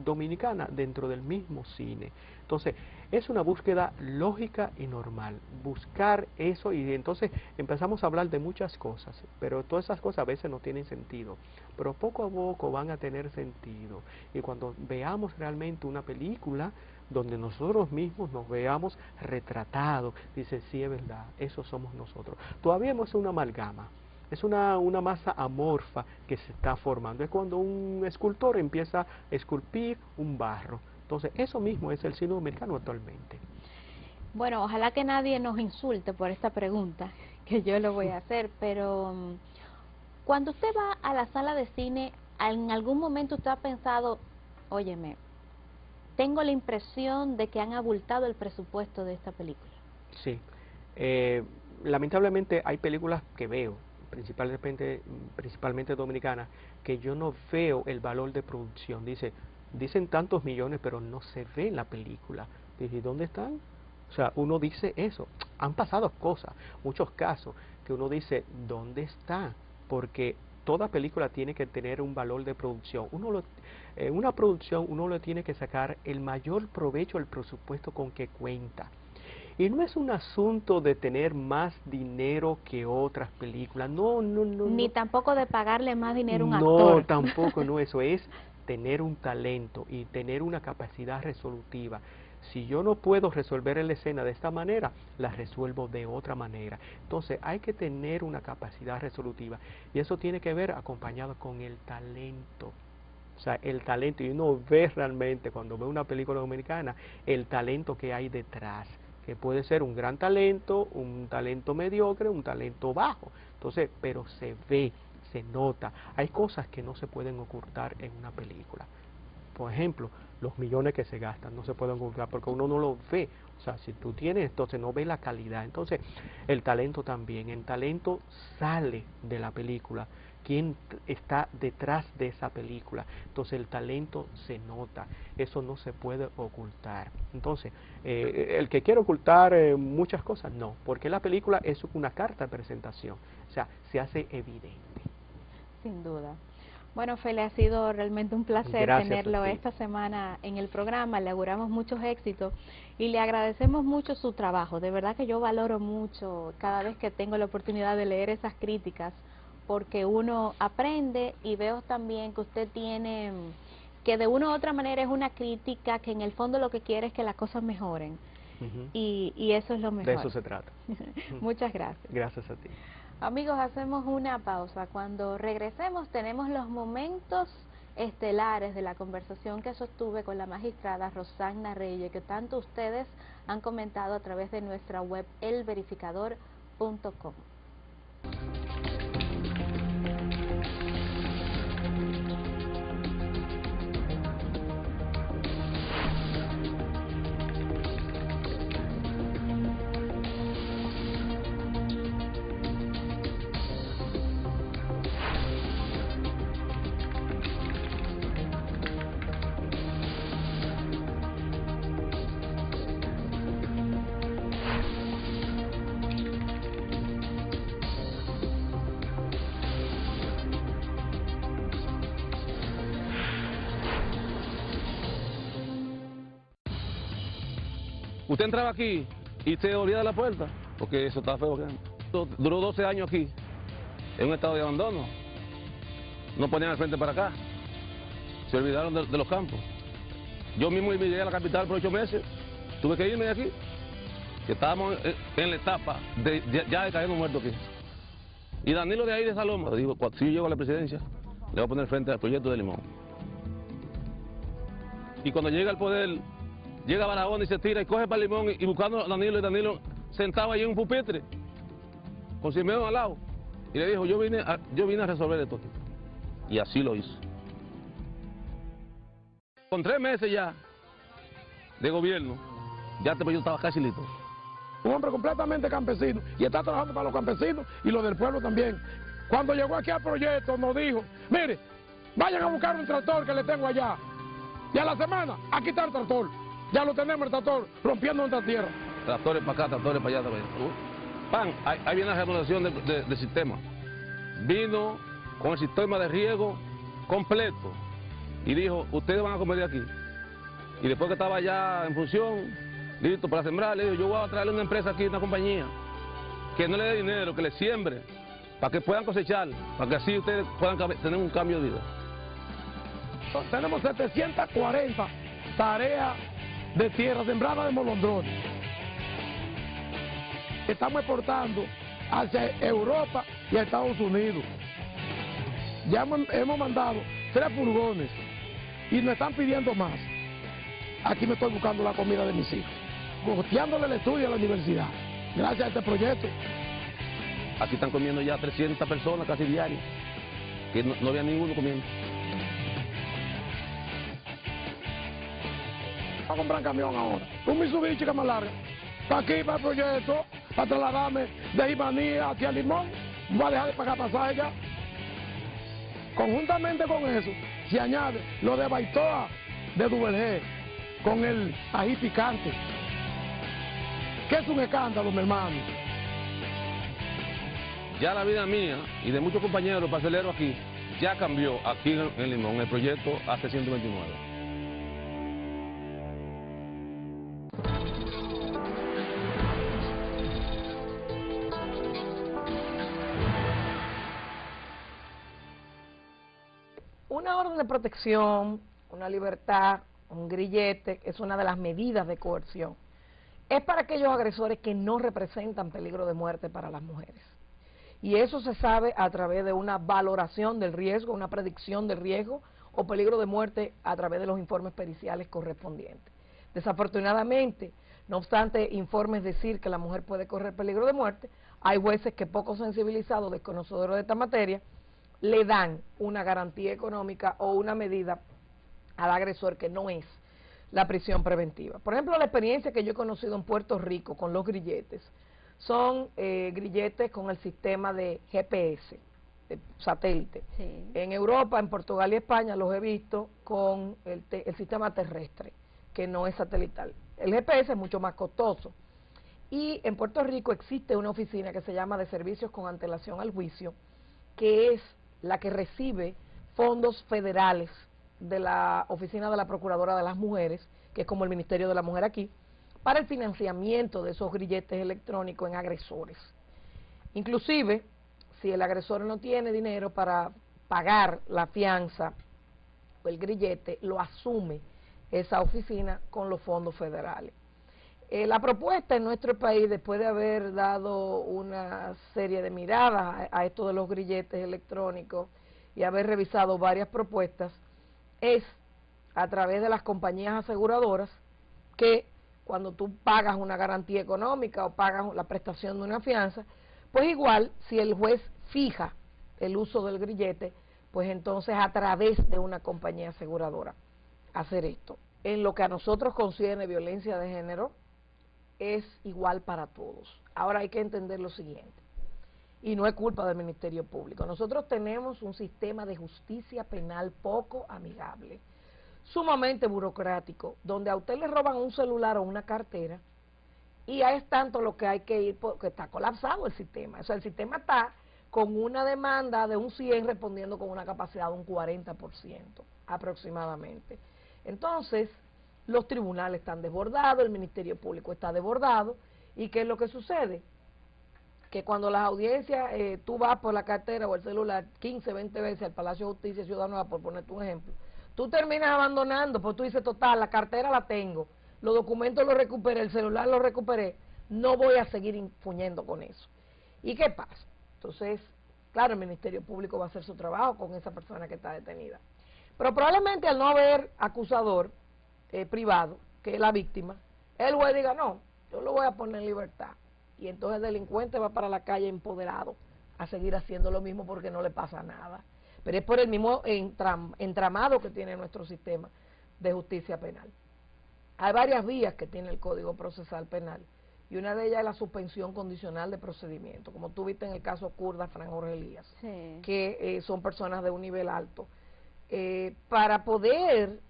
dominicana dentro del mismo cine. Entonces es una búsqueda lógica y normal, buscar eso, y entonces empezamos a hablar de muchas cosas, pero todas esas cosas a veces no tienen sentido, pero poco a poco van a tener sentido, y cuando veamos realmente una película donde nosotros mismos nos veamos retratados, dice, sí, es verdad, eso somos nosotros. Todavía hemos una amalgama, es una masa amorfa que se está formando, es cuando un escultor empieza a esculpir un barro. Entonces, eso mismo es el cine dominicano actualmente. Bueno, ojalá que nadie nos insulte por esta pregunta, que yo lo voy a hacer, pero cuando usted va a la sala de cine, ¿en algún momento usted ha pensado, óyeme, tengo la impresión de que han abultado el presupuesto de esta película? Sí. Lamentablemente hay películas que veo, principalmente dominicanas, que yo no veo el valor de producción. Dicen tantos millones, pero no se ve en la película. Dije, ¿dónde están? O sea, uno dice eso. Han pasado cosas, muchos casos, que uno dice, ¿dónde está? Porque toda película tiene que tener un valor de producción. Una producción uno le tiene que sacar el mayor provecho al presupuesto con que cuenta. Y no es un asunto de tener más dinero que otras películas. No. Ni tampoco de pagarle más dinero a un actor. No, tampoco, no. Eso es tener un talento y tener una capacidad resolutiva. Si yo no puedo resolver la escena de esta manera, la resuelvo de otra manera. Entonces hay que tener una capacidad resolutiva, y eso tiene que ver acompañado con el talento. O sea, el talento, y uno ve realmente cuando ve una película dominicana el talento que hay detrás, que puede ser un gran talento, un talento mediocre, un talento bajo. Entonces, pero se ve, se nota. Hay cosas que no se pueden ocultar en una película. Por ejemplo, los millones que se gastan no se pueden ocultar porque uno no lo ve. O sea, si tú tienes, entonces no ve la calidad. Entonces, el talento también. El talento sale de la película. ¿Quién está detrás de esa película? Entonces, el talento se nota. Eso no se puede ocultar. Entonces, el que quiere ocultar muchas cosas, no. Porque la película es una carta de presentación. O sea, se hace evidente. Sin duda. Bueno, Fele, ha sido realmente un placer tenerlo esta semana en el programa. Le auguramos muchos éxitos y le agradecemos mucho su trabajo. De verdad que yo valoro mucho cada vez que tengo la oportunidad de leer esas críticas, porque uno aprende, y veo también que usted tiene, que de una u otra manera es una crítica que en el fondo lo que quiere es que las cosas mejoren. Y eso es lo mejor. De eso se trata. Muchas gracias. Gracias a ti. Amigos, hacemos una pausa. Cuando regresemos tenemos los momentos estelares de la conversación que sostuve con la magistrada Rosagna Reyes, que tanto ustedes han comentado a través de nuestra web elverificador.com. Usted entraba aquí y se olvida de la puerta, porque eso está feo. Duró 12 años aquí, en un estado de abandono. No ponían al frente para acá. Se olvidaron de los campos. Yo mismo llegué a la capital por 8 meses. Tuve que irme de aquí. Que estábamos en la etapa de ya de caernos muertos aquí. Y Danilo de ahí de Saloma, digo, si yo llego a la presidencia, le voy a poner frente al proyecto de Limón. Y cuando llega al poder, llega Barahona y se tira y coge para Limón y buscando a Danilo, y Danilo sentado ahí en un pupitre, con Simeón al lado. Y le dijo, yo vine a resolver esto aquí. Y así lo hizo. Con 3 meses ya de gobierno, ya yo estaba casi listo. Un hombre completamente campesino y está trabajando para los campesinos y los del pueblo también. Cuando llegó aquí al proyecto nos dijo, mire, vayan a buscar un tractor que le tengo allá. Y a la semana, aquí está el tractor. Ya lo tenemos el tractor rompiendo nuestra tierra. Tractores para acá, tractores para allá también. Ahí viene la remodelación del sistema. vino con el sistema de riego completo y dijo, ustedes van a comer de aquí. Y después que estaba ya en función, listo para sembrar, le dijo, yo voy a traerle una empresa aquí, una compañía, que no le dé dinero, que le siembre, para que puedan cosechar, para que así ustedes puedan tener un cambio de vida. Tenemos 740 tareas de tierra sembrada de molondrones. Estamos exportando hacia Europa y a Estados Unidos. Ya hemos mandado 3 furgones y nos están pidiendo más. Aquí me estoy buscando la comida de mis hijos, costeándole el estudio a la universidad, gracias a este proyecto. Aquí están comiendo ya 300 personas casi diarias, que no había ninguno comiendo. Voy a comprar un camión ahora, un Mitsubishi que me larga, para aquí, para el proyecto, para trasladarme de Ibaní hacia Limón, voy a dejar de pagar pasaje ya. Conjuntamente con eso, se añade lo de Baitoa de Duvergé, con el ají picante, que es un escándalo, mi hermano. Ya la vida mía y de muchos compañeros parceleros aquí, ya cambió aquí en Limón, el proyecto hace 129. Una orden de protección, una libertad, un grillete, es una de las medidas de coerción. Es para aquellos agresores que no representan peligro de muerte para las mujeres. Y eso se sabe a través de una valoración del riesgo, una predicción del riesgo o peligro de muerte a través de los informes periciales correspondientes. Desafortunadamente, no obstante informes decir que la mujer puede correr peligro de muerte, hay jueces que poco sensibilizados, desconocedores de esta materia, le dan una garantía económica o una medida al agresor que no es la prisión preventiva. Por ejemplo, la experiencia que yo he conocido en Puerto Rico con los grilletes, son grilletes con el sistema de GPS, de satélite. Sí. En Europa, en Portugal y España los he visto con el sistema terrestre, que no es satelital. El GPS es mucho más costoso. Y en Puerto Rico existe una oficina que se llama de Servicios con Antelación al Juicio, que es la que recibe fondos federales de la Oficina de la Procuradora de las Mujeres, que es como el Ministerio de la Mujer aquí, para el financiamiento de esos grilletes electrónicos en agresores. Inclusive, si el agresor no tiene dinero para pagar la fianza o el grillete, lo asume esa oficina con los fondos federales. La propuesta en nuestro país, después de haber dado una serie de miradas a esto de los grilletes electrónicos y haber revisado varias propuestas, es a través de las compañías aseguradoras que cuando tú pagas una garantía económica o pagas la prestación de una fianza, pues igual si el juez fija el uso del grillete, pues entonces a través de una compañía aseguradora hacer esto. En lo que a nosotros concierne violencia de género, es igual para todos. Ahora hay que entender lo siguiente, y no es culpa del Ministerio Público. Nosotros tenemos un sistema de justicia penal poco amigable, sumamente burocrático, donde a usted le roban un celular o una cartera, y es tanto lo que hay que ir, porque está colapsado el sistema. O sea, el sistema está con una demanda de un 100 respondiendo con una capacidad de un 40% aproximadamente. Entonces, los tribunales están desbordados, el Ministerio Público está desbordado, ¿y qué es lo que sucede? Que cuando las audiencias, tú vas por la cartera o el celular 15, 20 veces al Palacio de Justicia Ciudadana, por ponerte un ejemplo, tú terminas abandonando, pues tú dices, total, la cartera la tengo, los documentos los recuperé, el celular lo recuperé, no voy a seguir influyendo con eso. ¿Y qué pasa? Entonces, claro, el Ministerio Público va a hacer su trabajo con esa persona que está detenida. Pero probablemente al no haber acusador privado, que es la víctima, el juez diga, no, yo lo voy a poner en libertad. Y entonces el delincuente va para la calle empoderado a seguir haciendo lo mismo porque no le pasa nada. Pero es por el mismo entramado que tiene nuestro sistema de justicia penal. Hay varias vías que tiene el Código Procesal Penal, y una de ellas es la suspensión condicional de procedimiento, como tú viste en el caso Kurda, Fran Jorge Elías, sí, que son personas de un nivel alto. Para poder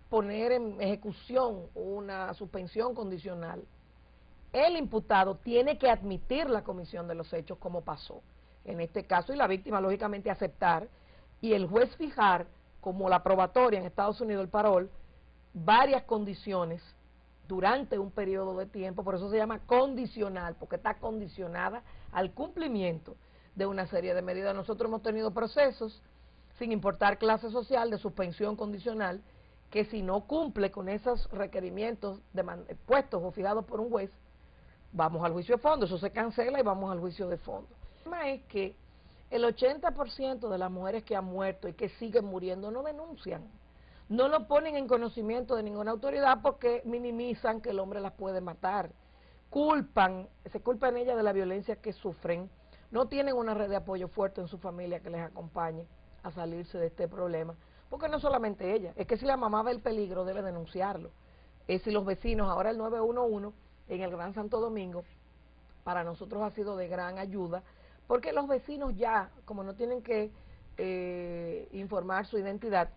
poner en ejecución una suspensión condicional, el imputado tiene que admitir la comisión de los hechos como pasó. en este caso, y la víctima lógicamente aceptar, y el juez fijar, como la probatoria en Estados Unidos, el parol, varias condiciones durante un periodo de tiempo, por eso se llama condicional, porque está condicionada al cumplimiento de una serie de medidas. Nosotros hemos tenido procesos, sin importar clase social, de suspensión condicional, que si no cumple con esos requerimientos puestos o fijados por un juez, vamos al juicio de fondo, eso se cancela y vamos al juicio de fondo. El problema es que el 80% de las mujeres que han muerto y que siguen muriendo no denuncian, no lo ponen en conocimiento de ninguna autoridad porque minimizan que el hombre las puede matar, se culpan ellas de la violencia que sufren, no tienen una red de apoyo fuerte en su familia que les acompañe a salirse de este problema, porque no solamente ella, es que si la mamá ve el peligro debe denunciarlo, es si los vecinos, ahora el 911 en el Gran Santo Domingo, para nosotros ha sido de gran ayuda, porque los vecinos ya, como no tienen que informar su identidad,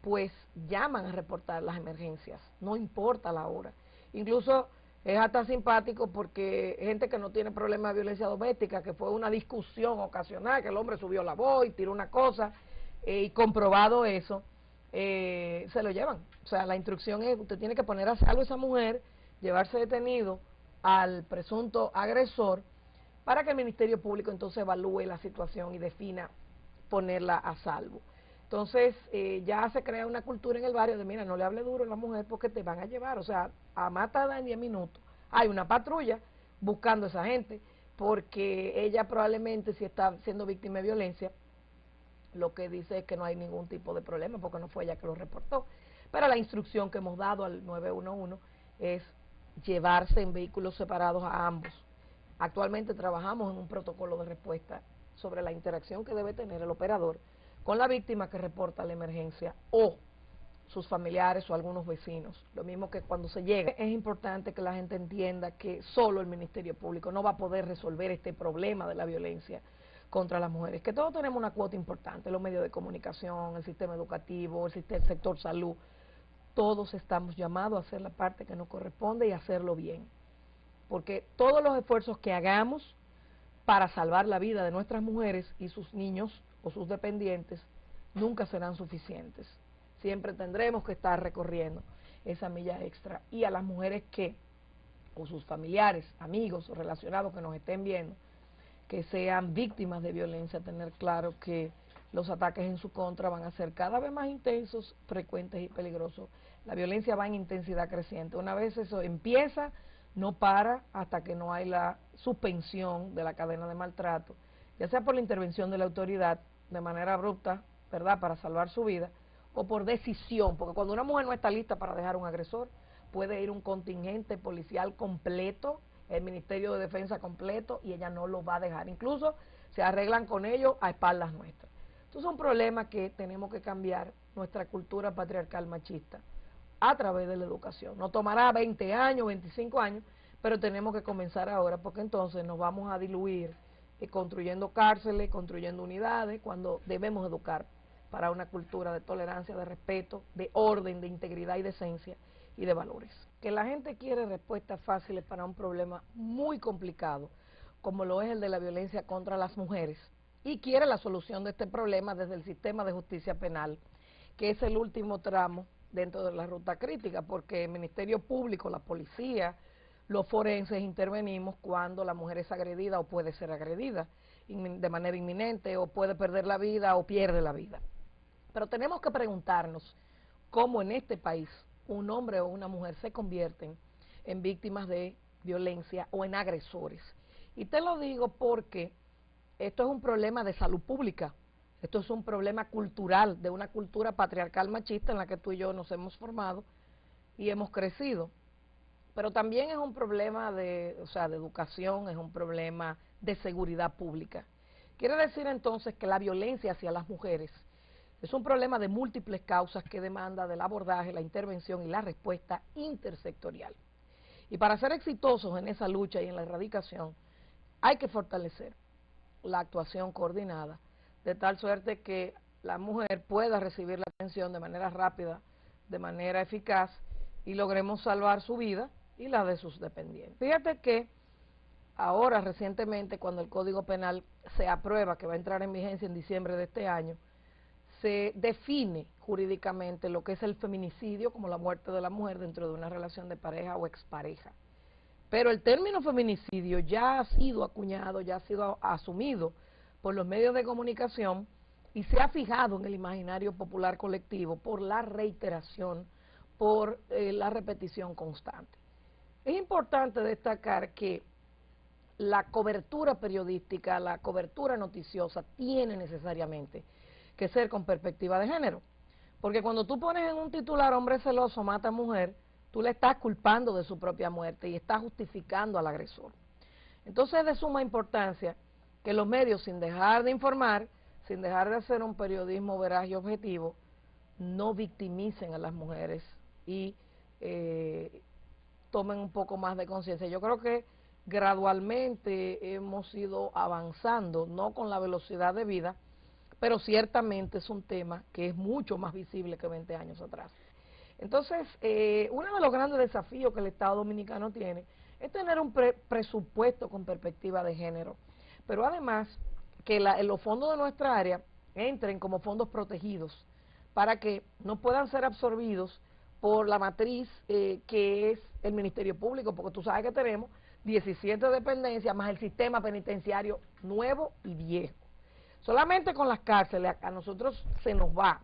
pues llaman a reportar las emergencias, no importa la hora. Incluso es hasta simpático porque gente que no tiene problema de violencia doméstica, que fue una discusión ocasional, que el hombre subió la voz y tiró una cosa, y comprobado eso, se lo llevan. O sea, la instrucción es, usted tiene que poner a salvo a esa mujer, llevarse detenido al presunto agresor, para que el Ministerio Público entonces evalúe la situación y defina ponerla a salvo. Entonces, ya se crea una cultura en el barrio de, mira, no le hable duro a la mujer porque te van a llevar, o sea, a matar en 10 minutos. Hay una patrulla buscando a esa gente, porque ella probablemente, si está siendo víctima de violencia, lo que dice es que no hay ningún tipo de problema, porque no fue ella que lo reportó. Pero la instrucción que hemos dado al 911 es llevarse en vehículos separados a ambos. Actualmente trabajamos en un protocolo de respuesta sobre la interacción que debe tener el operador con la víctima que reporta la emergencia o sus familiares o algunos vecinos. Lo mismo que cuando se llega. Es importante que la gente entienda que solo el Ministerio Público no va a poder resolver este problema de la violencia contra las mujeres, que todos tenemos una cuota importante, los medios de comunicación, el sistema educativo, el sector salud, todos estamos llamados a hacer la parte que nos corresponde y hacerlo bien, porque todos los esfuerzos que hagamos para salvar la vida de nuestras mujeres y sus niños o sus dependientes nunca serán suficientes. Siempre tendremos que estar recorriendo esa milla extra, y a las mujeres que, o sus familiares, amigos o relacionados que nos estén viendo, que sean víctimas de violencia, tener claro que los ataques en su contra van a ser cada vez más intensos, frecuentes y peligrosos. La violencia va en intensidad creciente. Una vez eso empieza, no para hasta que no hay la suspensión de la cadena de maltrato, ya sea por la intervención de la autoridad de manera abrupta, ¿verdad?, para salvar su vida, o por decisión, porque cuando una mujer no está lista para dejar un agresor, puede ir un contingente policial completo, el Ministerio de Defensa completo, y ella no lo va a dejar. Incluso se arreglan con ellos a espaldas nuestras. Entonces es un problema que tenemos que cambiar nuestra cultura patriarcal machista a través de la educación. Nos tomará 20 años, 25 años, pero tenemos que comenzar ahora, porque entonces nos vamos a diluir construyendo cárceles, construyendo unidades, cuando debemos educar para una cultura de tolerancia, de respeto, de orden, de integridad y decencia y de valores. Que la gente quiere respuestas fáciles para un problema muy complicado, como lo es el de la violencia contra las mujeres, y quiere la solución de este problema desde el sistema de justicia penal, que es el último tramo dentro de la ruta crítica, porque el Ministerio Público, la policía, los forenses intervenimos cuando la mujer es agredida o puede ser agredida de manera inminente, o puede perder la vida o pierde la vida. Pero tenemos que preguntarnos cómo en este país un hombre o una mujer se convierten en víctimas de violencia o en agresores. Y te lo digo porque esto es un problema de salud pública, esto es un problema cultural, de una cultura patriarcal machista en la que tú y yo nos hemos formado y hemos crecido. Pero también es un problema de educación, es un problema de seguridad pública. Quiere decir entonces que la violencia hacia las mujeres es un problema de múltiples causas que demanda del abordaje, la intervención y la respuesta intersectorial. Y para ser exitosos en esa lucha y en la erradicación, hay que fortalecer la actuación coordinada, de tal suerte que la mujer pueda recibir la atención de manera rápida, de manera eficaz, y logremos salvar su vida y la de sus dependientes. Fíjate que ahora recientemente, cuando el Código Penal se aprueba, que va a entrar en vigencia en diciembre de este año, se define jurídicamente lo que es el feminicidio como la muerte de la mujer dentro de una relación de pareja o expareja. Pero el término feminicidio ya ha sido acuñado, ya ha sido asumido por los medios de comunicación y se ha fijado en el imaginario popular colectivo por la reiteración, por la repetición constante. Es importante destacar que la cobertura periodística, la cobertura noticiosa tiene necesariamente que ser con perspectiva de género, porque cuando tú pones en un titular hombre celoso mata a mujer, tú le estás culpando de su propia muerte y estás justificando al agresor. Entonces es de suma importancia que los medios, sin dejar de informar, sin dejar de hacer un periodismo veraz y objetivo, no victimicen a las mujeres y tomen un poco más de conciencia. Yo creo que gradualmente hemos ido avanzando, no con la velocidad debida, pero ciertamente es un tema que es mucho más visible que 20 años atrás. Entonces, uno de los grandes desafíos que el Estado Dominicano tiene es tener un presupuesto con perspectiva de género, pero además que los fondos de nuestra área entren como fondos protegidos para que no puedan ser absorbidos por la matriz que es el Ministerio Público, porque tú sabes que tenemos 17 dependencias más el sistema penitenciario nuevo y viejo. Solamente con las cárceles a nosotros se nos va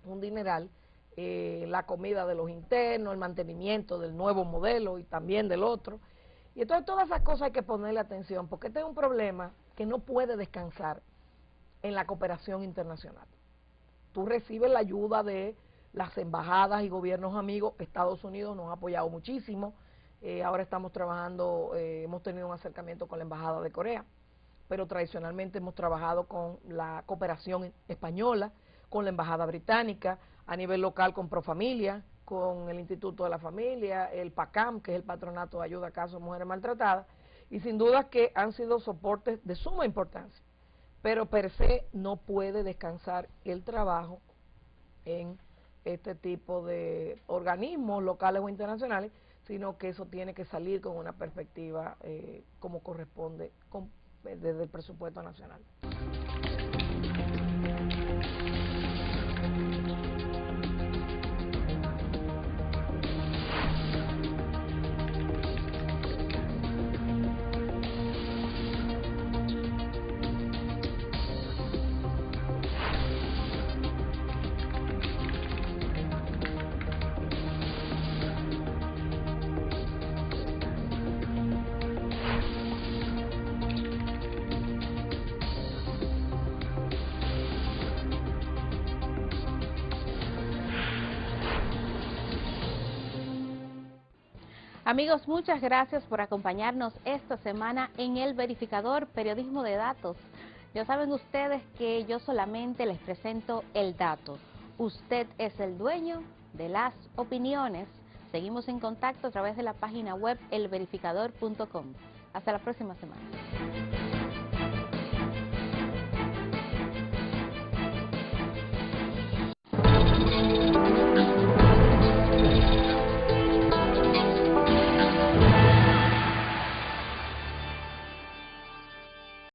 un dineral, la comida de los internos, el mantenimiento del nuevo modelo y también del otro. Y entonces todas esas cosas hay que ponerle atención, porque este es un problema que no puede descansar en la cooperación internacional. Tú recibes la ayuda de las embajadas y gobiernos amigos. Estados Unidos nos ha apoyado muchísimo. Ahora estamos trabajando, hemos tenido un acercamiento con la Embajada de Corea, pero tradicionalmente hemos trabajado con la cooperación española, con la Embajada Británica, a nivel local con Profamilia, con el Instituto de la Familia, el PACAM, que es el Patronato de Ayuda a Casos de Mujeres Maltratadas, y sin duda que han sido soportes de suma importancia, pero per se no puede descansar el trabajo en este tipo de organismos locales o internacionales, sino que eso tiene que salir con una perspectiva como corresponde desde el presupuesto nacional. Amigos, muchas gracias por acompañarnos esta semana en El Verificador Periodismo de Datos. Ya saben ustedes que yo solamente les presento el dato. Usted es el dueño de las opiniones. Seguimos en contacto a través de la página web elverificador.com. Hasta la próxima semana.